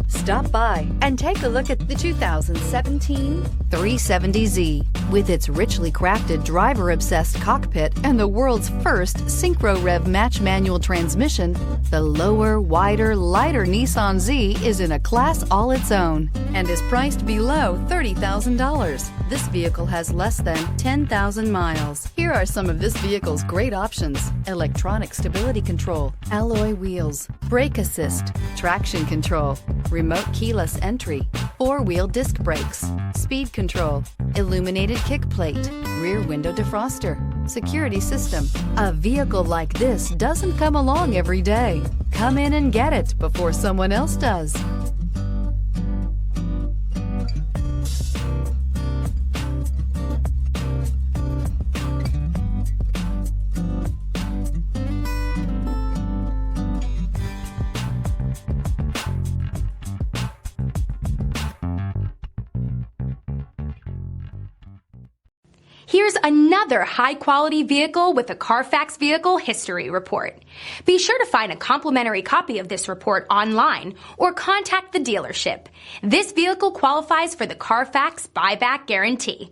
Stop by and take a look at the 2017 370Z. With its richly crafted, driver-obsessed cockpit and the world's first synchro-rev match manual transmission, the lower, wider, lighter Nissan Z is in a class all its own and is priced below $30,000. This vehicle has less than 10,000 miles. Here are some of this vehicle's great options: electronic stability control, alloy wheels, brake assist, traction control, remote keyless entry, four-wheel disc brakes, speed control, illuminated kick plate, rear window defroster, security system. A vehicle like this doesn't come along every day. Come in and get it before someone else does. Here's another high-quality vehicle with a CARFAX Vehicle History Report. Be sure to find a complimentary copy of this report online or contact the dealership. This vehicle qualifies for the CARFAX Buyback Guarantee.